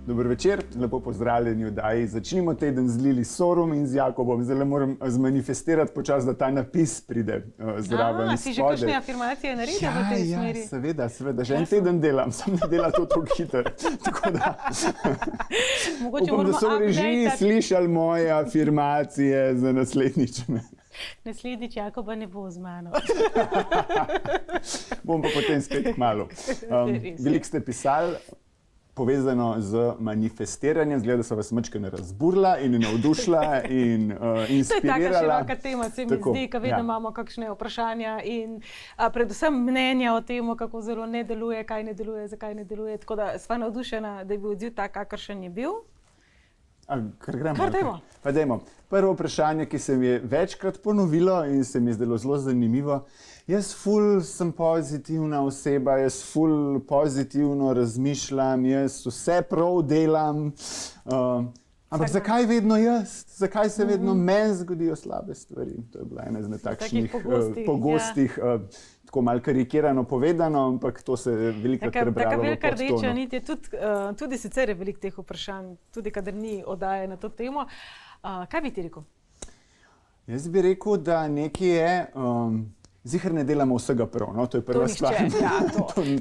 Dober večer, lepo pozdravljeni v oddaji. Začnimo teden z Lili Sorum in z Jakobom. Zdaj moram zmanifestirati počas, da ta napis pride zraven. Si že kakšne afirmacije naredil v tej smeri? Ja, seveda. Že en teden delam, sam ne dela to tako hitro. Tako da upam, da so v režiji slišali moje afirmacije za naslednjič. Naslednjič Jakoba ne bo z mano. Bom pa potem spet kmalu. Veliko ste pisali, povezano z manifestiranjem, zgleda, da so vas majčkeno razburila in navdušila in inspirirala. To je taka široka tema, se mi zdi, ko vedno imamo kakšne vprašanja in predvsem mnenja o tem, kako zelo ne deluje, kaj ne deluje, zakaj ne deluje. Tako da sva navdušena, da je bil odziv tak, kakršen je bil. Kar dajmo. Prvo vprašanje, ki se mi je večkrat ponovilo in se mi je zdelo zelo zanimivo. Jaz sem pozitivna oseba, jaz pozitivno razmišljam, jaz vse prav delam. Ampak zakaj vedno jaz? Zakaj se vedno meni zgodijo slabe stvari? To je bila ena izmed takšnih pogostih, tako malo karikirano povedano, ampak to se je velikokrat prebralo. Taka velika rdeča nit je tudi sicer je veliko teh vprašanj, tudi kadar ni oddaje na to temo. Kaj bi ti rekel? Jaz bi rekel, da nekaj je, ziher ne delamo vsega prav, no? To je prva stvar.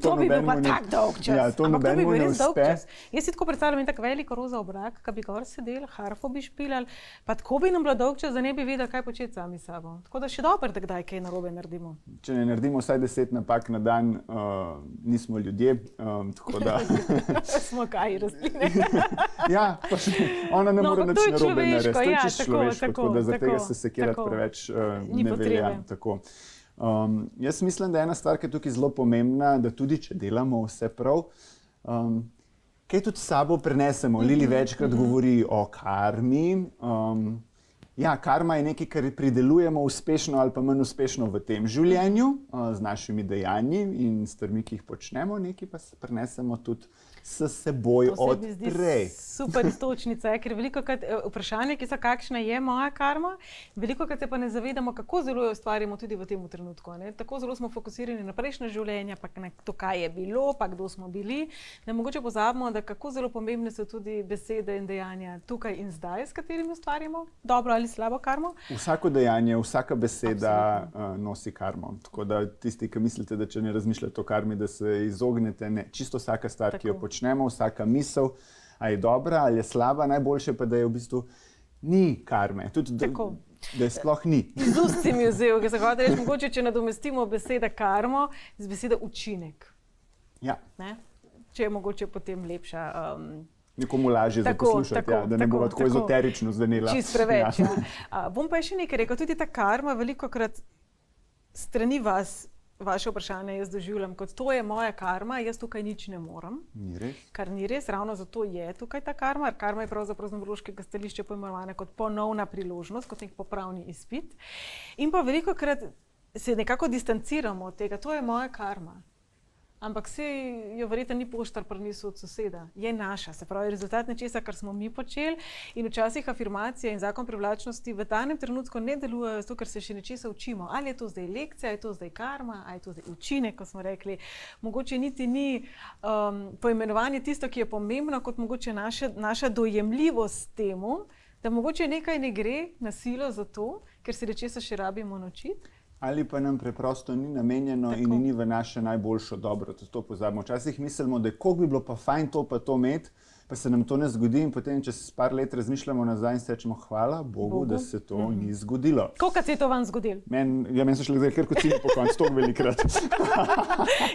To bi bil pa tak dolg čas. Ja, to nobenemu ne uspe. Jaz si tako predstavljam tak veliko roza obrak, ki bi gor sedeli, harfo bi špilali, pa tako bi nam bilo dolg čas, da ne bi vedeli, kaj početi sami s sabo. Tako da še dobro, da kdaj kaj narobe naredimo. Če ne naredimo vsaj 10 napak na dan, nismo ljudje, tako da... Smo kaj, rastline. Ja, pa ona ne more nič narobe narediti. To je čisto človeško, tako da zaradi tega se sekirati preveč ne velja. Jaz mislim, da je ena stvar, ki je tukaj zelo pomembna, da tudi, če delamo vse prav, kaj tudi s sabo prenesemo. Lili večkrat govori o karmi. Ja, karma je nekaj, kar pridelujemo uspešno ali pa manj uspešno v tem življenju, z našimi dejanji in stvarmi, ki jih počnemo, nekaj pa se prenesemo tudi s seboj od prej. Super istočnica je, ker velikokrat vprašanje, ki so kakšna je moja karma, velikokrat se pa ne zavedamo, kako zelo jo ustvarjamo tudi v tem trenutku. Tako zelo smo fokusirani na prejšnje življenje, pa na to, kaj je bilo, pa kdo smo bili, da mogoče pozabimo, da kako zelo pomembne so tudi besede in dejanja tukaj in zdaj, s katerimi ustvarjamo dobro ali slabo karmo. Vsako dejanje, vsaka beseda nosi karmo. Tako da tisti, ki mislite, da če ne razmišljate o karmi, da se izognete, ne. Čisto vsaka stvar, ki jo počnemo, vsaka misel, a je dobra ali je slaba, najboljše pa, da je v bistvu ni karme. Tudi, da je sploh ni. Iz ust si mi vzel, ki se hoče reči, mogoče, če nadomestimo beseda karmo z beseda učinek. Ja. Če je mogoče potem lepša. Nekomu lažje za poslušati, da ne bo tako ezoterično zvenela. Čist preveč, ja. Bom pa še nekaj rekel, tudi ta karma velikokrat strani vas, vaše vprašanje jaz doživljam kot to je moja karma, jaz tukaj nič ne morem. Ni res. Kar ni res, ravno zato je tukaj ta karma. Karma je pravzaprav z numerološkega stališča pojmenovana kot ponovna priložnost, kot nek popravni izpit. In pa velikokrat se nekako distanciramo od tega, to je moja karma. Ampak se jo verjetno ni poštar prinesel od soseda. Je naša, se pravi rezultat nečesa, kar smo mi počeli in včasih afirmacija in zakon privlačnosti v danem trenutku ne delujejo zato, ker se še nečesa učimo. Ali je to zdaj lekcija, ali je to zdaj karma, ali je to zdaj učinek, ko smo rekli. Mogoče niti ni poimenovanje tisto, ki je pomembno, kot mogoče naša dojemljivost temu, da mogoče nekaj ne gre na silo zato, ker se nečesa še rabimo naučiti. Ali pa nam preprosto ni namenjeno in ni v naše najboljšo dobro, to pozabimo. Včasih mislimo, da koliko bi bilo pa fajn to pa to imeti, pa se nam to ne zgodi in potem čez par let razmišljamo nazaj in se rečemo hvala Bogu, da se to ni zgodilo. Kolikrat se je to vam zgodilo? Meni so šli zdaj kar kocini po koncu, toliko velikrat.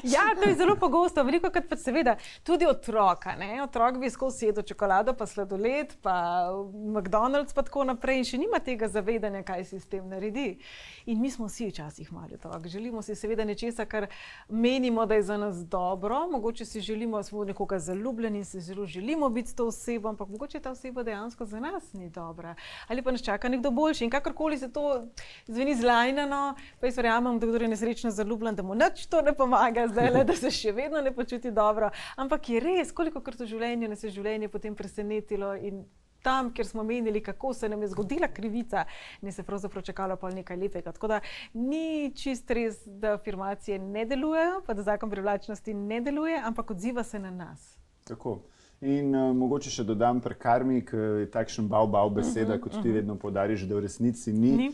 Ja, to je zelo pogosto, velikokrat pa seveda tudi otroka. Otrok bi skozi jedel čokolado, pa sladoled, pa McDonald's pa tako naprej in še nima tega zavedanja, kaj si s tem naredi. In mi smo vsi včasih mali otrok. Želimo si seveda nečesa, kar menimo, da je za nas dobro. Mogoče si želimo, smo nekoga zaljubljeni in se zelo želimo biti s to osebo, ampak mogoče ta oseba dejansko za nas ni dobra. Ali pa nas čaka nekdo boljši. In kakorkoli se to zveni zlajnano, pa jaz verjamem, da kdo je nesrečno zaljubljen, da mu nič to ne pomaga zdaj, da se še vedno ne počuti dobro. Ampak je res, kolikokrat v življenju nas je življenje potem presenetilo in tam, kjer smo menili, kako se nam je zgodila krivica, ne se pravzaprav čakalo pa nekaj lepega. Tako da ni čist res, da afirmacije ne delujejo, pa da zakon privlačnosti ne deluje, ampak odziva se na nas. Tako. In mogoče še dodam pri karmi, ki je takšen bav beseda, kot ti vedno poudariš, da v resnici ni.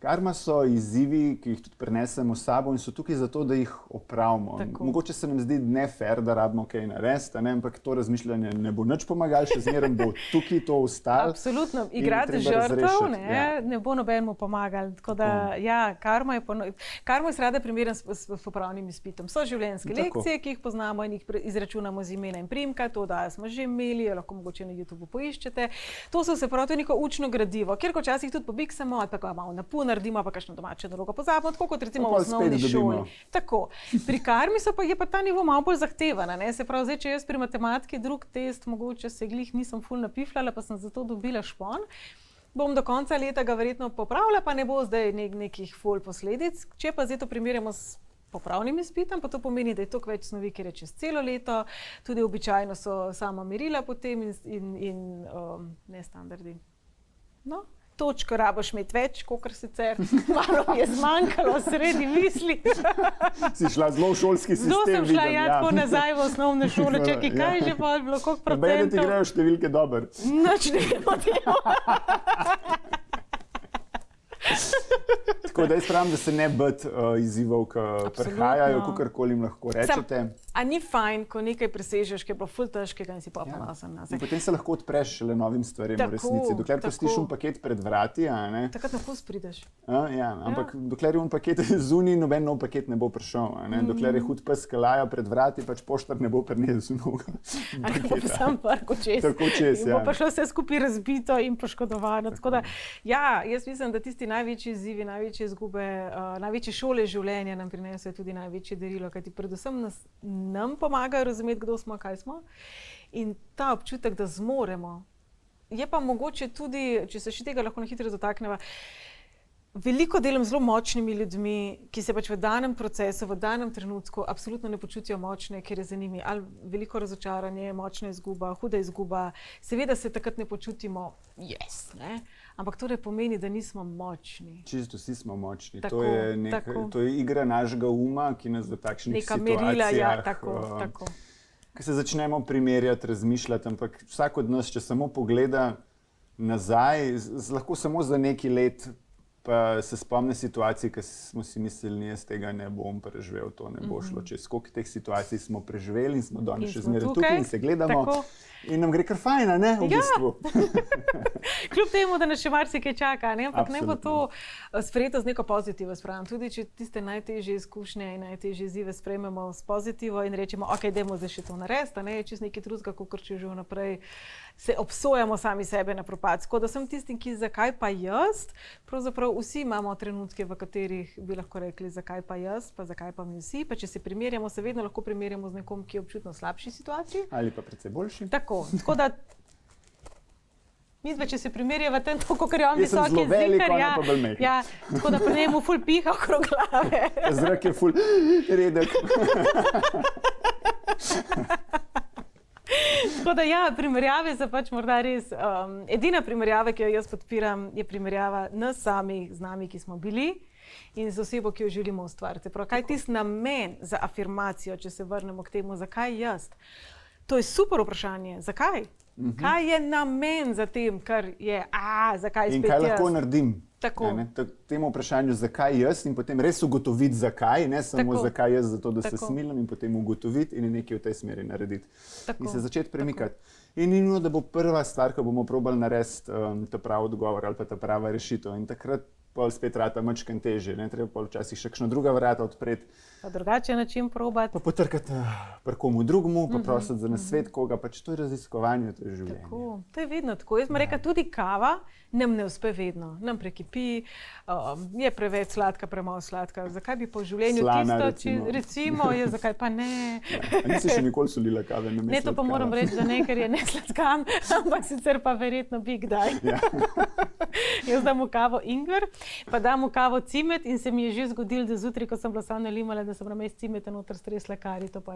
Karma so izzivi, ki jih tudi prenesemo s sabo in so tukaj zato, da jih opravimo. Mogoče se nam zdi nefer, da rabimo kaj narediti, ampak to razmišljanje ne bo nič pomagalo, še zmeraj bo tukaj to ostalo. Absolutno, igrati žrtev ne bo nobenemu pomagalo. Tako da, karma je rada primeren s popravnim izpitom. So življenjske lekcije, ki jih poznamo in jih izračunamo z imena in priimka, to da smo že imeli, lahko mogoče na YouTubeu poiščete. To so se prav neko učno gradivo, kjer včasih tudi pobiksamo, ali pa malo napun naredimo, pa kakšno domače nalogo pozabimo, tako kot recimo v osnovni šoli. Tako. Pri karmi je pa ta nivo malo bolj zahtevana. Se pravi, zdaj, če jaz pri matematiki drug test, mogoče se glih nisem ful napifljala, pa sem zato dobila špon, bom do konca leta ga verjetno popravila, pa ne bo zdaj nekih ful posledic. Če pa zdaj to primerjamo s popravnim izpitom, pa to pomeni, da je toliko več snovi, ker je čez celo leto, tudi običajno so sama merila potem in nestandardi. No. Točko raboš imeti več, kakor sicer. Malo mi je zmanjkalo sredi misli. Si šla zelo v šolski sistem. Zelo sem šla tako nazaj v osnovne šole, čakaj, kaj je že pa bilo, koliko procentov. Bej, da ti grejo številke dober. Nič ne potemo. Tako da jaz pravim, da se ne bati izzivov, ki prihajajo, kakorkoli jim lahko rečete. A ni fajn, ko nekaj presežeš, ki je bilo ful težkega in si pa ponosen na sebe. In potem se lahko odpreš šele novim stvarem v resnici. Dokler pustiš un paket pred vrati, takrat na pust prideš. Ampak dokler je un paket zunaj, noben nov paket ne bo prišel. Dokler je hud pes, ki laja pred vrati, pač poštar ne bo prinesel novega paketa. Ali pa sam parko čez. Tako čez, bo pa šlo vse skupaj razbito in poškodovano. Tako da, jaz mislim, da tisti največji izzivi, največje izgube, največje šole življenja nam prinesejo tudi največje darilo, kajti predvsem nam pomagajo razumeti, kdo smo, kaj smo. In ta občutek, da zmoremo, je pa mogoče tudi, če se še tega lahko na hitro dotakneva, veliko delam z zelo močnimi ljudmi, ki se pač v danem procesu, v danem trenutku absolutno ne počutijo močne, ker je za njimi ali veliko razočaranje, močna izguba, huda izguba. Seveda se takrat ne počutimo ampak to ne pomeni, da nismo močni. Čisto vsi smo močni. To je igra našega uma, ki nas v takšnih situacijah, tako. Ko se začnemo primerjati, razmišljati, ampak vsak od nas, če samo pogleda nazaj, lahko samo za neki let pa se spomne situacij, ki smo si mislili, jaz tega ne bom preživel, to ne bo šlo. Čez koliko teh situacij smo preživeli in smo danes še zmeraj tukaj in se gledamo. In nam gre kar fajn, ne? V bistvu. Kljub temu, da nas še marsikaj čaka, ampak ne bo to sprejeto z neko pozitivo sprejemamo. Tudi če tiste najtežje izkušnje in najtežje izzive sprejmemo s pozitivo in rečemo, ok, dajmo zdaj še to narediti, je čist nekaj drugega, kakor če že vnaprej se obsojamo sami sebe na propad. Tako da sem tistim, ki zakaj pa jaz, pravzaprav vsi imamo trenutke, v katerih bi lahko rekli, zakaj pa jaz, pa zakaj pa mi vsi, pa če se primerjamo, se vedno lahko primerjamo z nekom, ki je občutno slabši situaciji. Ali pa precej boljši. Tako da midva, če se primerjava tem, kakor je on visoki zikar, tako da pri njemu ful piha okrog glave. Zrak je ful redek. Tako da primerjave so pač morda res, edina primerjava, ki jo jaz podpiram, je primerjava nas samih z nami, ki smo bili in z osebo, ki jo želimo ustvariti. Kaj je tisti namen za afirmacijo, če se vrnemo k temu, zakaj jaz? To je super vprašanje. Zakaj? Kaj je namen za tem, kar je, zakaj spet jaz? In kaj lahko naredim? Tako. Temu vprašanju, zakaj jaz, in potem res ugotoviti, zakaj, ne samo zakaj jaz, zato da se smilim, in potem ugotoviti in nekaj v tej smeri narediti. In se začeti premikati. In ni nujno, da bo prva stvar, ko bomo probali narediti ta pravi odgovor ali pa ta prava rešitev. In takrat pol spet rata mačken težje, treba pol včasih še kakšna druga vrata odpreti. Pa drugačen način probati. Pa potrkati pri komu drugemu, pa prositi za nasvet koga, pač to je raziskovanje, to je življenje. Tako, to je vedno tako. Jaz bi rekla, tudi kava nam ne uspe vedno. Nam prekipi, je preveč sladka, premalo sladka. Zakaj bi po življenju slana, tisto, recimo, zakaj pa ne? Nisi še nikoli solila kave, ne to pa moram reči, da ne, ker je ne sladkan, ampak sicer pa verjetno bi kdaj. Jaz dam v kavo ingver, pa dam v kavo cimet in se mi je že zgodilo, da zjutraj, ko sem bila sama nalimala, da sem namest cimeta noter stresla kari, to pa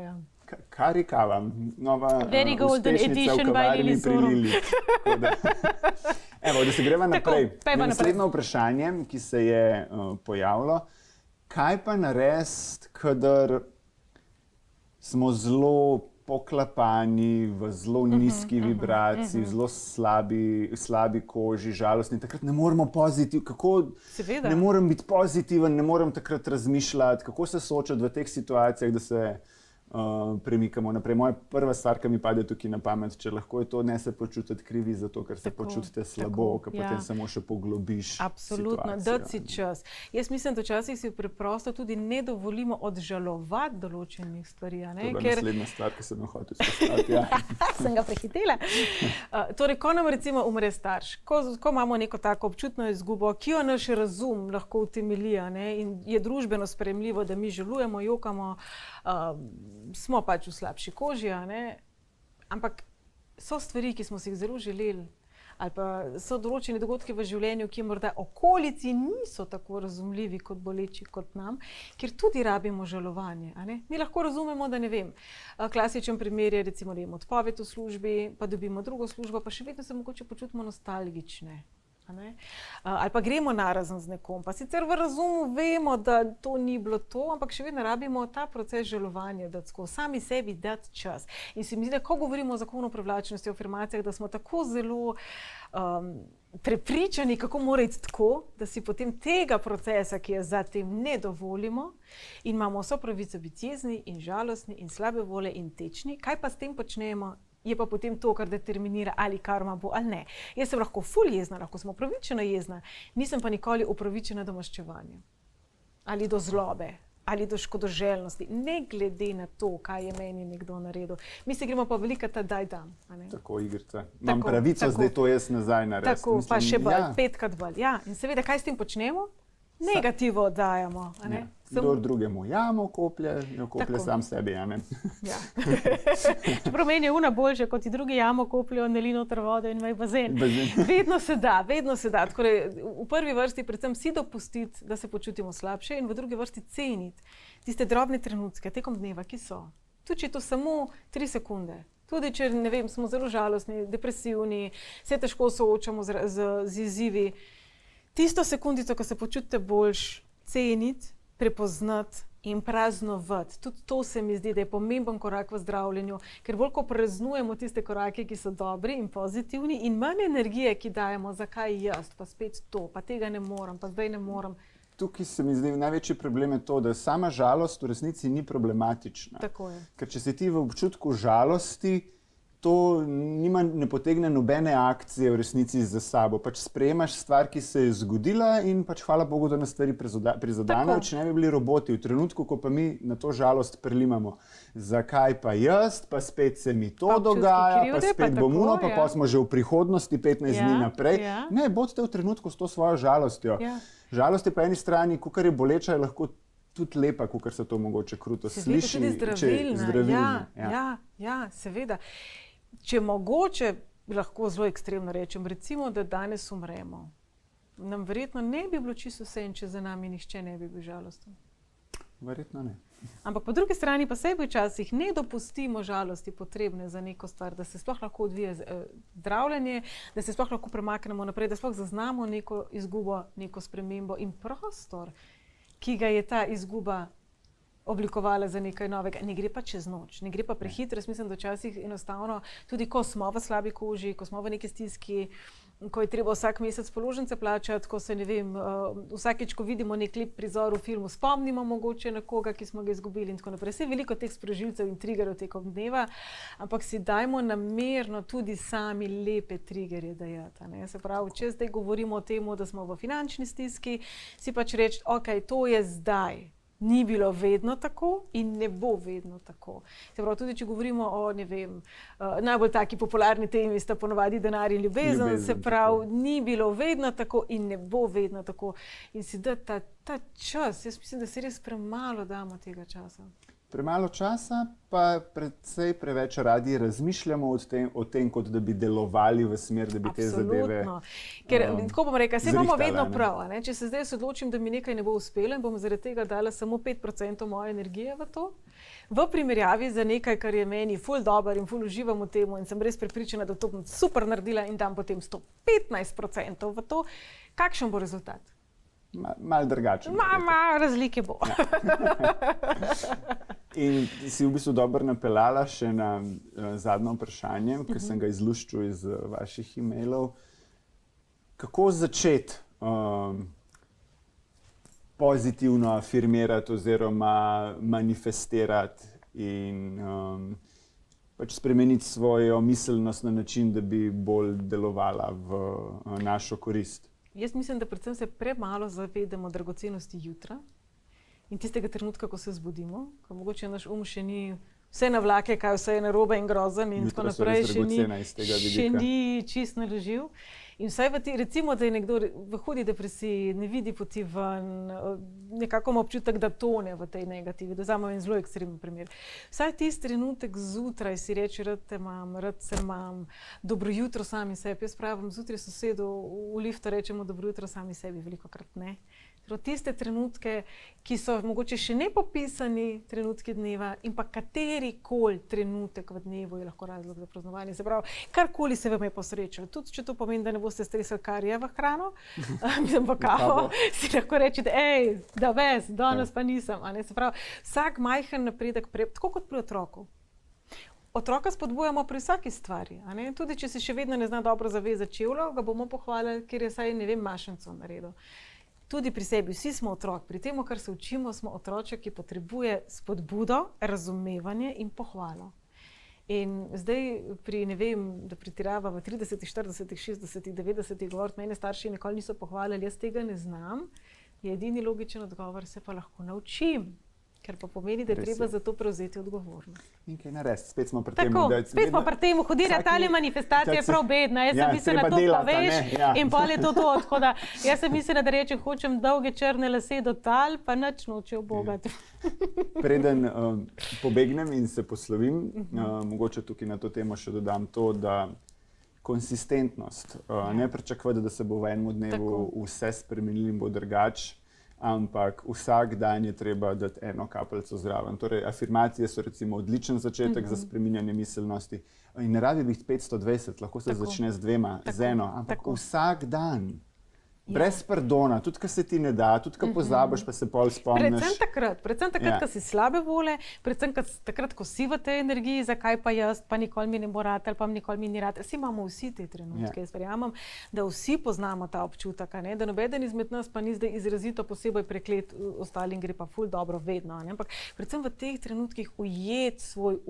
Kari kava, nova Very golden edition by Lili Sorum. Evo, da se greva naprej. Naslednje vprašanje, ki se je pojavilo, kaj pa narediti, kadar smo zelo poklapani, v zelo nizki vibraciji, v zelo slabi koži, žalostni. Takrat ne moremo ne morem biti pozitiven, ne morem takrat razmišljati, kako se soočati v teh situacijah, da se premikamo naprej. Moja prva stvar, ki mi pade tukaj na pamet, če lahko je to, ne se počutiti krivi zato, ker se počutite slabo, ker potem samo še poglobiš absolutno, dati si čas. Jaz mislim, da včasih si preprosto tudi ne dovolimo odžalovati določenih stvari. To je naslednja stvar, ki sem jo hotel izpostaviti. Sem ga prehitela. Torej, ko nam recimo umre starš, ko imamo neko tako občutno izgubo, ki jo naš razum lahko utemelji, in je družbeno sprejemljivo, da mi žalujemo, jokamo, smo pač v slabši koži, ampak so stvari, ki smo si jih zelo želeli, ali pa so določeni dogodki v življenju, ki morda okolici niso tako razumljivi kot boleči kot nam, kjer tudi rabimo žalovanje. Mi lahko razumemo, da ne vem, klasičen primer je recimo odpoved v službi, pa dobimo drugo službo, pa še vedno se mogoče počutimo nostalgične. Ali pa gremo narazen z nekom, pa sicer v razumu vemo, da to ni bilo to, ampak še vedno rabimo ta proces žalovanja, da sami sebi dati čas. In se mi zdi, da ko govorimo o zakonu privlačnosti, o afirmacijah, da smo tako zelo prepričani, kako mora iti tako, da si potem tega procesa, ki je za tem, ne dovolimo in imamo vso pravico biti jezni in žalostni in slabe volje in tečni. Kaj pa s tem počnemo? Je pa potem to, kar determinira, ali karma bo ali ne. Jaz sem lahko ful jezna, lahko sem upravičena jezna, nisem pa nikoli upravičena do maščevanja. Ali do zlobe, ali do škodoželjnosti, ne glede na to, kaj je meni nekdo naredil. Mi se gremo pa velika ta daj dam. Tako, igrica. Imam pravico zdaj to jaz nazaj narediti. Tako, pa še bolj, petkrat bolj. Ja, in seveda, kaj s tem počnemo? Negativo oddajamo. Kdor drugemu jamo koplje, jo koplje sam sebi. Ja. Čeprav meni je una boljša, kot ti drugi jamo kopljo, ne li noter vode in imaj bazen. Vedno se da. Tako, v prvi vrsti predvsem si dopustiti, da se počutimo slabše, in v drugi vrsti ceniti tiste drobne trenutke tekom dneva, ki so. Tudi če je to samo 3 sekunde. Tudi če, ne vem, smo zelo žalostni, depresivni, se težko soočamo z izzivi. Tisto sekundico, ko se počutite boljš, ceniti, prepoznati in praznovati. Tudi to se mi zdi, da je pomemben korak v zdravljenju, ker bolj ko praznujemo tiste korake, ki so dobri in pozitivni, in manj energije, ki dajemo, zakaj jaz, pa spet to, pa tega ne morem, pa zdaj ne morem. Tukaj se mi zdi največji problem je to, da sama žalost v resnici ni problematična. Tako je. Ker če si ti v občutku žalosti, to ne potegne nobene akcije v resnici za sabo. Pač sprejemaš stvar, ki se je zgodila, in pač hvala Bogu, da nas stvari prizadenejo, če ne bi bili roboti. V trenutku, ko pa mi na to žalost prelimamo, zakaj pa jaz, pa spet se mi to dogaja, pa spet bom uno, pa smo že v prihodnosti 15 dni naprej. Ne, bodite v trenutku s to svojo žalostjo. Žalost je po eni strani, kakor je boleča, je lahko tudi lepa, kakor se to mogoče kruto sliši. Tudi zdravilna. Ja, seveda. Če mogoče lahko zelo ekstremno rečem, recimo, da danes umremo, nam verjetno ne bi bilo čisto vse, če za nami nihče ne bi bil žalosten. Verjetno ne. Ampak po drugi strani pa sebi včasih ne dopustimo žalosti potrebne za neko stvar, da se sploh lahko odvije zdravljenje, da se sploh lahko premaknemo naprej, da sploh zaznamo neko izgubo, neko spremembo in prostor, ki ga je ta izguba oblikovala za nekaj novega. Ne gre pa čez noč, ne gre pa prehitro. Jaz mislim, da včasih enostavno, tudi ko smo v slabi koži, ko smo v neki stiski, ko je treba vsak mesec položnice plačati, ko se, ne vem, vsakeč, ko vidimo nek lep prizor v filmu, spomnimo mogoče na koga, ki smo ga izgubili in tako naprej. Vse veliko teh sprožilcev in triggerov tekom dneva, ampak si dajmo namerno tudi sami lepe triggerje dajati. Se pravi, če zdaj govorimo o tem, da smo v finančni stiski, si pač reči, ok, to je zdaj. Ni bilo vedno tako in ne bo vedno tako. Se pravi, tudi če govorimo o, ne vem, najbolj taki popularni temi sta ponovadi denar in ljubezen, se pravi, ni bilo vedno tako in ne bo vedno tako. In si da ta čas, jaz mislim, da se res premalo damo tega časa. Premalo časa, pa predvsej preveč radi razmišljamo o tem, kot da bi delovali v smer, da bi te zadeve Ker, tako bom rekla, saj imamo vedno prav. Če se zdaj odločim, da mi nekaj ne bo uspelo in bom zaradi tega dala samo 5% moje energije v to, v primerjavi za nekaj, kar je meni ful dober in ful uživam v temu in sem res prepričana, da to bom super naredila in dam potem 115% v to, kakšen bo rezultat? Malo drugačen. Malo razlike bo. In si v bistvu dobro napeljala še na zadnje vprašanje, ki sem ga izluščil iz vaših e-mailov. Kako začeti pozitivno afirmirati oziroma manifestirati in pač spremeniti svojo miselnost na način, da bi bolj delovala v našo korist? Jaz mislim, da predvsem se premalo zavedamo dragocenosti jutra in tistega trenutka, ko se zbudimo, ko mogoče naš še ni vse na vlake, kaj vse je narobe in grozen in tako naprej, še ni čist naložil. In vsaj recimo, da je nekdo v hudi depresiji, ne vidi poti ven, nekako ima občutek, da tone v tej negativi, da vzamem en zelo ekstremen primer. Vsaj tisti trenutek zjutraj si reče, rad te imam, rad se imam, dobro jutro sami sebi. Jaz pravim, zjutraj sosedu v liftu rečemo dobro jutro sami sebi, velikokrat ne. Tiste trenutke, ki so mogoče še ne popisani trenutki dneva in pa katerikoli trenutek v dnevu je lahko razlog za praznovanje. Se pravi, karkoli se vam je posrečilo. Tudi če to pomeni, da ne boste stresali karija v hrano, mislim pa kavo, si lahko rečete, da ves, danes pa nisem. Se pravi, vsak majhen napredek, tako kot pri otroku. Otroka spodbujamo pri vsaki stvari. Tudi če se še vedno ne zna dobro zavezati čevljev, ga bomo pohvalili, ker je saj, ne vem, mašenco naredil. Tudi pri sebi, vsi smo otrok, pri tem, kar se učimo, smo otroček, ki potrebuje spodbudo, razumevanje in pohvalo. In zdaj ne vem, da pretirava v 30, 40, 60, 90 govoriti, mene starši nikoli niso pohvalili, jaz tega ne znam, je edini logičen odgovor, se pa lahko naučim. Ker pa pomeni, da je treba za to prevzeti odgovornost. In kaj narediti? Spet smo pri tem. Spet smo pri tem, hodira tale manifestacija je prav bedna. Jaz sem mislila, da to poveš in pol je to. Jaz sem mislila, da rečem, hočem dolge črne lase do tal, pa nič noče obogati. Preden pobegnem in se poslovim, mogoče tukaj na to temo še dodam to, da konsistentnost. Ne pričakovati, da se bo v enem dnevu vse spremenilo in bo drugače. Ampak vsak dan je treba dati eno kapljico zraven. Torej, afirmacije so recimo odličen začetek za spreminjanje miselnosti. In ne rabi biti 520, lahko se začne z 2, z 1, ampak vsak dan. Brez pardona, tudi ko se ti ne da, tudi ko pozabiš, pa se pol spomniš. Predvsem takrat, ko si slabe vole, predvsem takrat, ko si v tej energiji, zakaj pa jaz, pa nikoli mi ne bo rad, ali pa nikoli mi ni rad. Vsi imamo vsi te trenutke. Jaz verjamem, da vsi poznamo ta občutek, da nobeden izmed nas pa ni zdaj izrazito posebej preklet, ostalim gre pa ful dobro vedno. Ampak predvsem v teh trenutkih ujeti svoj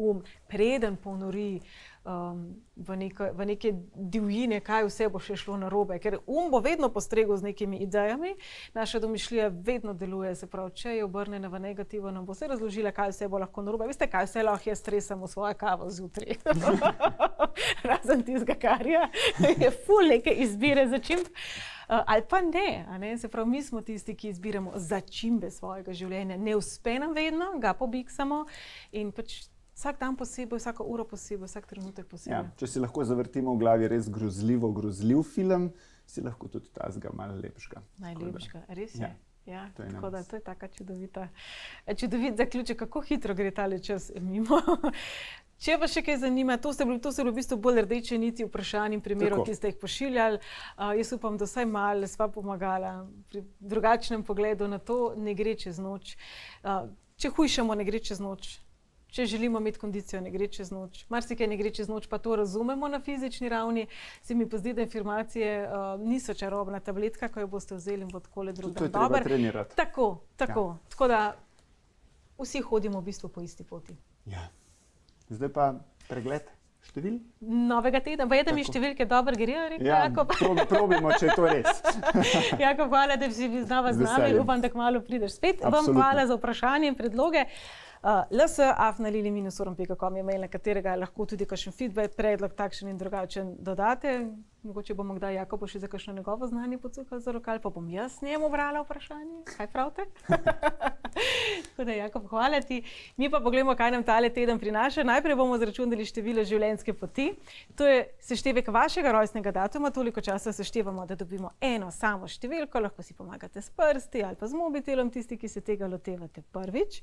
preden ponori v neke divjine, kaj vse bo še šlo narobe, ker bo vedno postregel z nekimi idejami, naša domišljija vedno deluje, se pravi, če je obrnjena v negativo, nam bo vse razložila, kaj vse bo lahko narobe. Veste, kaj vse lahko jaz stresam v svojo kavo zjutraj. Razen tistega karija, je ful neke izbire za čim. Ali pa ne, se pravi, mi smo tisti, ki izbiramo začimbe svojega življenja. Ne uspe nam vedno, ga pobiksamo in pač vsak dan posebej, vsako uro posebej, vsak trenutek posebej. Če si lahko zavrtimo v glavi res grozljiv film, si lahko tudi tazga malo lepšega. Najlepšega, res je. Tako da to je taka čudovit zaključek, kako hitro gre tale čas mimo. Če vas še kaj zanima, to so v bistvu bolj rdeče niti vprašanj in primerov, ki ste jih pošiljali. Jaz upam, da vsaj malo sva pomagala pri drugačnem pogledu na to, ne gre čez noč. Če hujšamo, ne gre čez noč. Če želimo imeti kondicijo, ne gre čez noč. Marsikaj ne gre čez noč, pa to razumemo na fizični ravni. Se mi pa zdi, da informacije niso čarobna tabletka, ko jo boste vzeli in bo takole drug dan. To je treba trenirati. Tako da vsi hodimo v bistvu po isti poti. Zdaj pa pregled števil. Novega tedna. Pa mi številke dobro grejo, Jakob. Probimo, če je to res. Jakob, hvala, da si znova z nami. Upam, da kmalu prideš spet. Vam hvala za vprašanje in predloge. ls@lili-forum.com je mail, na katerega lahko tudi kakšen feedback, predlog takšen in drugačen dodate. Mogoče bomo kdaj Jakobu še za kakšno njegovo znanje pocukali za rokal, pa bom jaz njemu brala vprašanje. Kaj pravite? Tako da, Jakob, hvala ti. Mi pa pogledamo, kaj nam tale teden prinaša. Najprej bomo zračunali število življenjske poti. To je seštevek vašega rojstnega datuma. Toliko časa seštevamo, da dobimo eno samo številko. Lahko si pomagate s prsti ali pa z mobitelom, tisti, ki se tega lotevate prvič.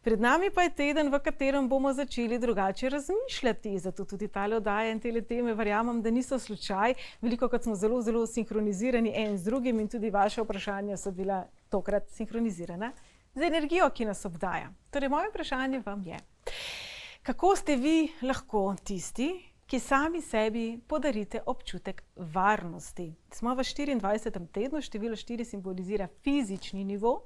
Pred nami pa je teden, v katerem bomo začeli drugače razmišljati. Zato tudi tale oddaja in tele teme verjamem, da niso slučaj. Velikokrat smo zelo, zelo sinhronizirani en z drugim in tudi vaše vprašanja so bila tokrat sinhronizirana z energijo, ki nas obdaja. Torej, moje vprašanje vam je, kako ste vi lahko tisti, ki sami sebi podarite občutek varnosti? Smo v 24. tednu, število 4 simbolizira fizični nivo,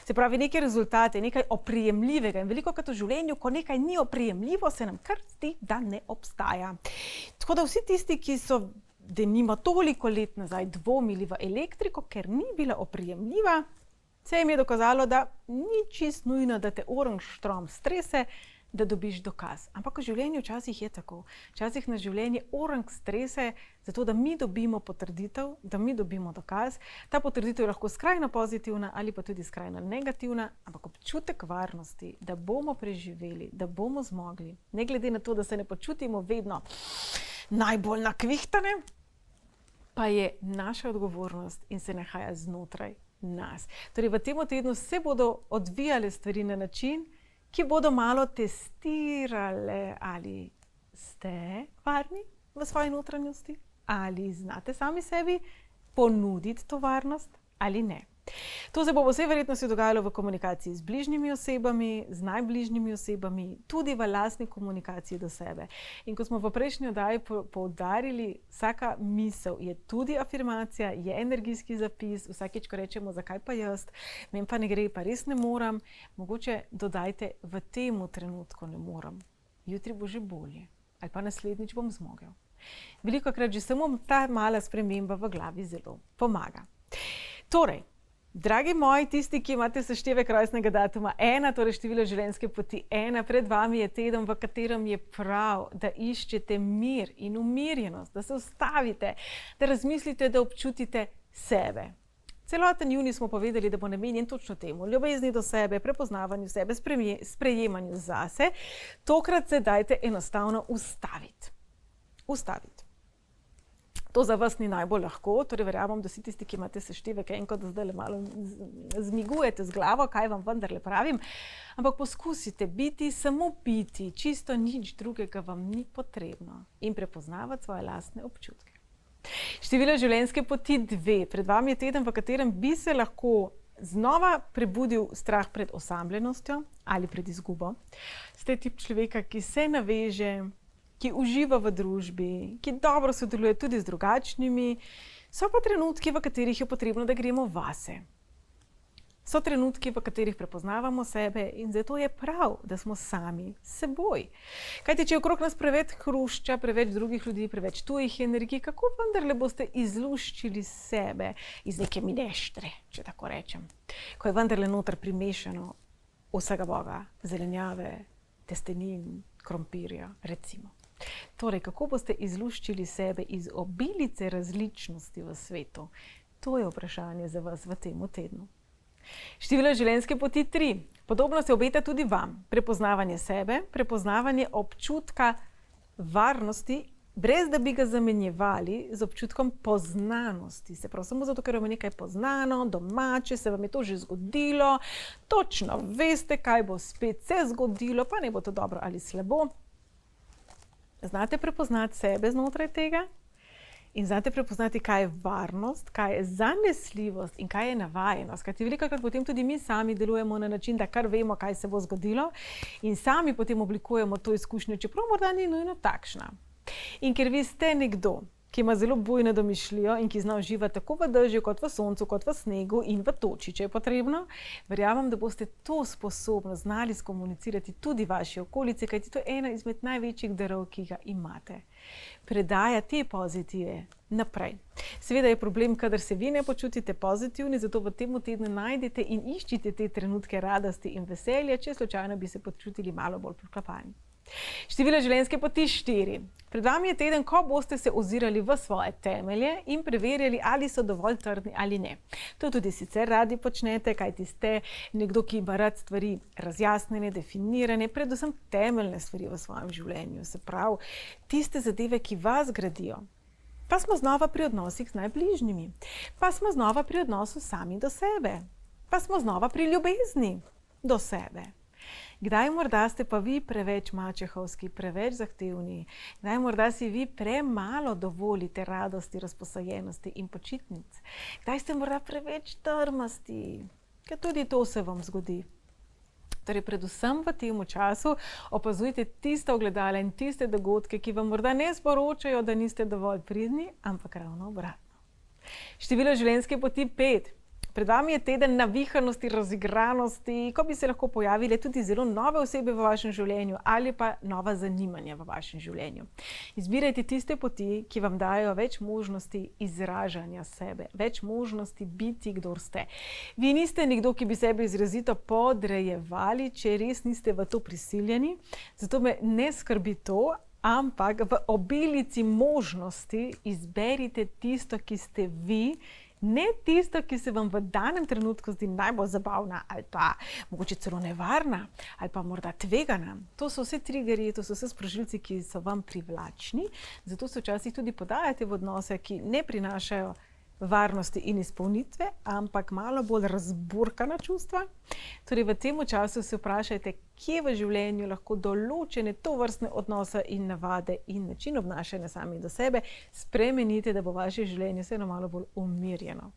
se pravi neke rezultate, nekaj oprijemljivega in velikokrat v življenju, ko nekaj ni oprijemljivo, se nam kar zdi, da ne obstaja. Tako da vsi tisti, ki so denimo toliko let nazaj dvomili v elektriko, ker ni bila oprijemljiva, se jim je dokazalo, da ni čist nujno, da te oranžštrom strese, da dobiš dokaz. Ampak v življenju včasih je tako. Včasih nas življenje oranž strese, zato da mi dobimo potrditev, da mi dobimo dokaz. Ta potrditev je lahko skrajno pozitivna ali pa tudi skrajno negativna, ampak občutek varnosti, da bomo preživeli, da bomo zmogli, ne glede na to, da se ne počutimo vedno najbolj nakvihtane, pa je naša odgovornost in se nahaja znotraj nas. Torej, v tem tednu se bodo odvijale stvari na način, ki bodo malo testirale, ali ste varni v svoji notranjosti, ali znate sami sebi ponuditi to varnost ali ne. To se bo po vsej verjetnosti dogajalo v komunikaciji z bližnjimi osebami, z najbližnjimi osebami, tudi v lastni komunikaciji do sebe. In ko smo v prejšnji oddaji poudarili, vsaka misel je tudi afirmacija, je energijski zapis, vsakič, ko rečemo, zakaj pa jaz, meni pa ne gre, pa res ne moram, mogoče dodajte v temu trenutku ne moram, jutri bo že bolje, ali pa naslednjič bom zmogel. Velikokrat že samo ta mala sprememba v glavi zelo pomaga. Torej, dragi moji, tisti, ki imate seštevek rojstnega datuma 1, torej število življenjske poti 1, pred vami je teden, v katerem je prav, da iščete mir in umirjenost, da se ustavite, da razmislite, da občutite sebe. Celoten junij smo povedali, da bo namenjen točno temu, ljubezni do sebe, prepoznavanju sebe, sprejemanju zase. Tokrat se dajte enostavno ustaviti. To za vas ni najbolj lahko, torej verjamem, da vsi tisti, ki imate seštevek enko, da zdaj malo zmigujete z glavo, kaj vam vendarle pravim, ampak poskusite biti, samo biti, čisto nič drugega vam ni potrebno in prepoznavati svoje lastne občutke. Število življenjske poti 2, pred vami je teden, v katerem bi se lahko znova prebudil strah pred osamljenostjo ali pred izgubo. Ste tip človeka, ki se naveže, ki uživa v družbi, ki dobro sodeluje tudi z drugačnimi, so pa trenutki, v katerih je potrebno, da gremo vase. So trenutki, v katerih prepoznavamo sebe in zato je prav, da smo sami s seboj. Kajti, če je okrog nas preveč hrušča, preveč drugih ljudi, preveč tujih energij, kako vendarle boste izluščili sebe iz neke mineštre, če tako rečem, ko je vendarle noter primešano vsega boga, zelenjave, testenin, krompirja, recimo. Torej, kako boste izluščili sebe iz obilice različnosti v svetu? To je vprašanje za vas v tem tednu. Število življenjske poti 3. Podobno se obeta tudi vam. Prepoznavanje sebe, prepoznavanje občutka varnosti, brez da bi ga zamenjevali z občutkom poznanosti. Se pravi, samo zato, ker vam je nekaj poznano, domače, se vam je to že zgodilo, točno veste, kaj bo spet se zgodilo, pa ne bo to dobro ali slabo. Znate prepoznati sebe znotraj tega in znate prepoznati, kaj je varnost, kaj je zanesljivost in kaj je navajenost. Kajti velikokrat potem tudi mi sami delujemo na način, da kar vemo, kaj se bo zgodilo in sami potem oblikujemo to izkušnjo, čeprav morda ni nujno takšna. In ker vi ste nekdo, ki ima zelo bujno domišljijo in ki zna uživati tako v dežju, kot v soncu, kot v snegu in v toči, če je potrebno, verjamem, da boste to sposobnost znali skomunicirati tudi vaši okolici, kajti to je ena izmed največjih darov, ki ga imate. Predaja te pozitive naprej. Seveda je problem, kadar se vi ne počutite pozitivni, zato v tem tednu najdete in iščite te trenutke radosti in veselja, če slučajno bi se počutili malo bolj priklapani. Število življenjske poti 4. Pred vami je teden, ko boste se ozirali v svoje temelje in preverjali, ali so dovolj trdni ali ne. To tudi sicer radi počnete, kajti ste nekdo, ki ima rad stvari razjasnjene, definirane, predvsem temeljne stvari v svojem življenju. Se pravi, tiste zadeve, ki vas gradijo. Pa smo znova pri odnosih z najbližnjimi. Pa smo znova pri odnosu sami do sebe. Pa smo znova pri ljubezni do sebe. Kdaj morda ste pa vi preveč mačehovski, preveč zahtevni? Kdaj morda si vi premalo dovolite radosti, razposajenosti in počitnic? Kdaj ste morda preveč trmasti? Ker tudi to se vam zgodi. Torej, predvsem v tem času opazujte tiste ogledala in tiste dogodke, ki vam morda ne sporočajo, da niste dovolj pridni, ampak ravno obratno. Število življenjske poti 5. Pred vami je teden navihanosti, razigranosti, ko bi se lahko pojavile tudi zelo nove osebe v vašem življenju ali pa nova zanimanja v vašem življenju. Izbirajte tiste poti, ki vam dajo več možnosti izražanja sebe, več možnosti biti, kdor ste. Vi niste nekdo, ki bi sebe izrazito podrejevali, če res niste v to prisiljeni, zato me ne skrbi to, ampak v obilici možnosti izberite tisto, ki ste vi, ne tisto, ki se vam v danem trenutku zdi najbolj zabavna ali pa mogoče celo nevarna ali pa morda tvegana. To so vse triggerji, to so vse sprožilci, ki so vam privlačni, zato se včasih tudi podajate v odnose, ki ne prinašajo varnosti in izpolnitve, ampak malo bolj razburkana čustva. Torej, v tem času se vprašajte, kje v življenju lahko določene tovrstne odnose in navade in način obnašanja sami do sebe spremenite, da bo vaše življenje vseeno malo bolj umirjeno.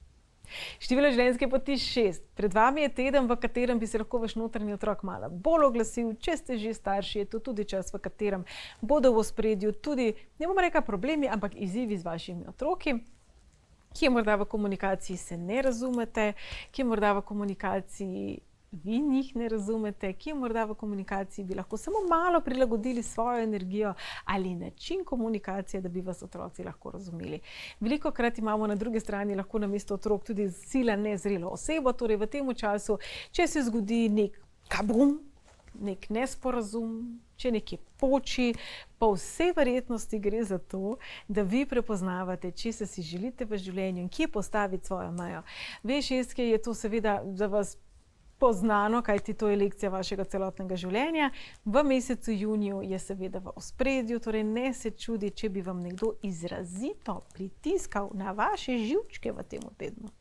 Število življenjske poti 6. Pred vami je teden, v katerem bi se lahko vaš notranji otrok malo bolj oglasil. Če ste že starši, je to tudi čas, v katerem bodo v ospredju tudi, ne bom rekla problemi, ampak izzivi z vašimi otroki. Kje morda v komunikaciji se ne razumete, kje morda v komunikaciji vi njih ne razumete, kje morda v komunikaciji bi lahko samo malo prilagodili svojo energijo ali način komunikacije, da bi vas otroci lahko razumeli. Velikokrat imamo na drugi strani lahko namesto otrok tudi sila nezrelo osebo, torej v tem času, če se zgodi nek kabum, nek nesporazum, če nekje poči, po vsej verjetnosti gre za to, da vi prepoznavate, če se si želite v življenju in kje postaviti svojo mejo. Ve šestke je to seveda za vas poznano, kajti to je lekcija vašega celotnega življenja. V mesecu juniju je seveda v ospredju, torej ne se čudi, če bi vam nekdo izrazito pritiskal na vaše živčke v tem tednu.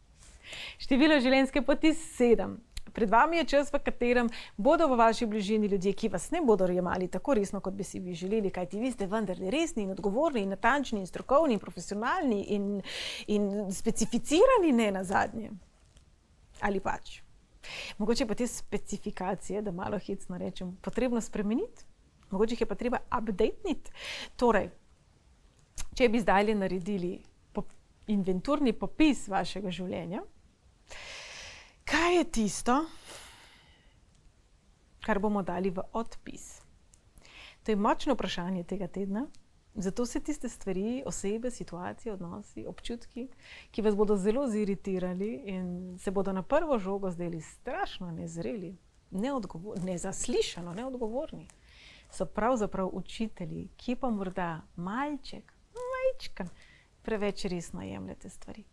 Število življenjske poti 7. Pred vami je čas, v katerem bodo v vaši bližini ljudje, ki vas ne bodo jemali tako resno, kot bi si vi želeli, kajti vi ste vendarle resni in odgovorni in natančni in strokovni in profesionalni in specificirani, ne nazadnje. Ali pač. Mogoče pa te specifikacije, da malo hecno rečem, potrebno spremeniti, mogoče jih je pa treba updateniti. Torej, če bi zdaj naredili inventurni popis vašega življenja, kaj je tisto, kar bomo dali v odpis? To je močno vprašanje tega tedna, zato se tiste stvari, osebe, situacije, odnosi, občutki, ki vas bodo zelo ziritirali in se bodo na prvo žogo zdeli strašno nezreli, nezaslišano, neodgovorni, so pravzaprav učitelji, ki pa morda majčkan preveč resno jemljete stvari.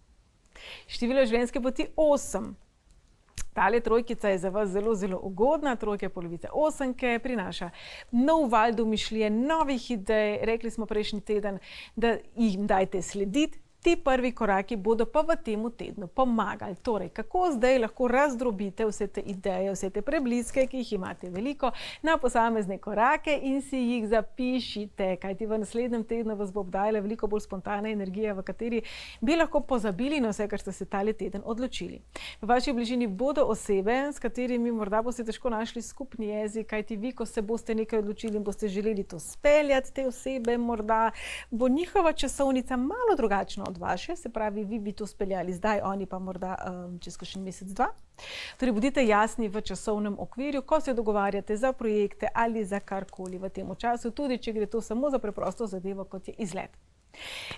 Število življenjske poti 8. Tale trojkica je za vas zelo, zelo ugodna, trojka je polovica osemke, prinaša nov val domišljije, novih idej. Rekli smo prejšnji teden, da jim dajte slediti. Ti prvi koraki bodo pa v tem tednu pomagali. Torej, kako zdaj lahko razdrobite vse te ideje, vse te prebliske, ki jih imate veliko, na posamezne korake in si jih zapišite, kajti v naslednjem tednu vas bo obdajala veliko bolj spontana energija, v kateri bi lahko pozabili na vse, kar ste se tale teden odločili. V vaši bližini bodo osebe, s katerimi morda boste težko našli skupni jezik, kajti vi, ko se boste nekaj odločili in boste želeli to speljati, te osebe, morda bo njihova časovnica malo drugačna od vaše, se pravi, vi bi to speljali zdaj, oni pa morda čez kakšen mesec, dva. Torej, bodite jasni v časovnem okvirju, ko se dogovarjate za projekte ali za karkoli v tem času, tudi če gre to samo za preprosto zadevo, kot je izlet.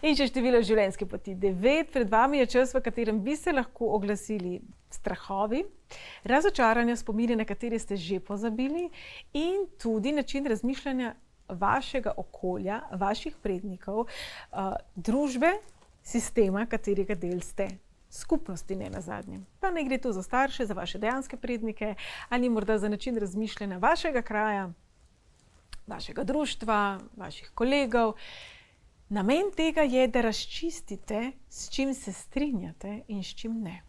In še število življenjske poti 9. Pred vami je čas, v katerem bi se lahko oglasili strahovi, razočaranja, spomine, na katere ste že pozabili in tudi način razmišljanja vašega okolja, vaših prednikov, družbe, sistema, katerega del ste. Skupnosti ne nazadnje. Pa ne gre tu za starše, za vaše dejanske prednike ali morda za način razmišljanja vašega kraja, vašega društva, vaših kolegov. Namen tega je, da razčistite, s čim se strinjate in s čim ne.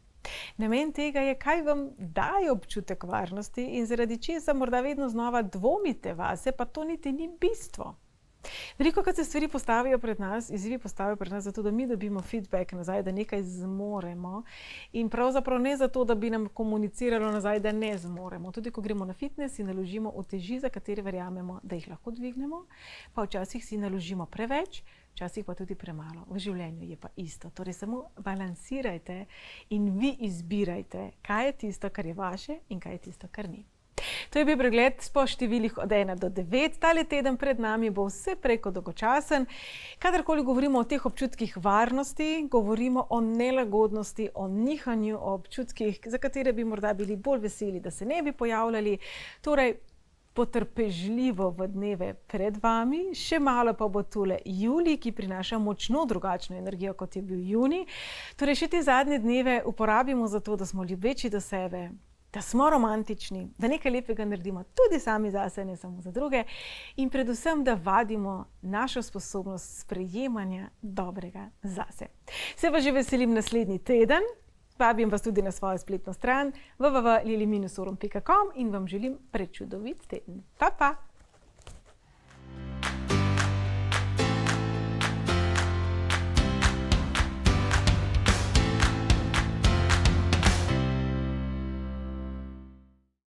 Namen tega je, kaj vam daje občutek varnosti in zaradi česa morda vedno znova dvomite vase, pa to niti ni bistvo. Veliko, kad se stvari postavijo pred nas, izzivi postavijo pred nas zato, da mi dobimo feedback nazaj, da nekaj zmoremo in pravzaprav ne zato, da bi nam komuniciralo nazaj, da ne zmoremo. Tudi ko gremo na fitness in naložimo uteži, za katere verjamemo, da jih lahko dvignemo, pa včasih si naložimo preveč, včasih pa tudi premalo. V življenju je pa isto. Torej samo balansirajte in vi izbirajte, kaj je tisto, kar je vaše in kaj je tisto, kar ni. To je bil pregled po številih od 1 do 9. Tale teden pred nami bo vse preko dolgočasen. Kadarkoli govorimo o teh občutkih varnosti, govorimo o nelagodnosti, o nihanju, o občutkih, za katere bi morda bili bolj veseli, da se ne bi pojavljali. Torej, potrpežljivo v dneve pred vami, še malo pa bo tule julij, ki prinaša močno drugačno energijo, kot je bil junij. Torej, še te zadnje dneve uporabimo za to, da smo ljubeči do sebe, da smo romantični, da nekaj lepega naredimo tudi sami zase, ne samo za druge in predvsem, da vadimo našo sposobnost sprejemanja dobrega zase. Se vas že veselim naslednji teden, vabim vas tudi na svojo spletno stran www.lili-orom.com in vam želim prečudovit teden. Pa, pa!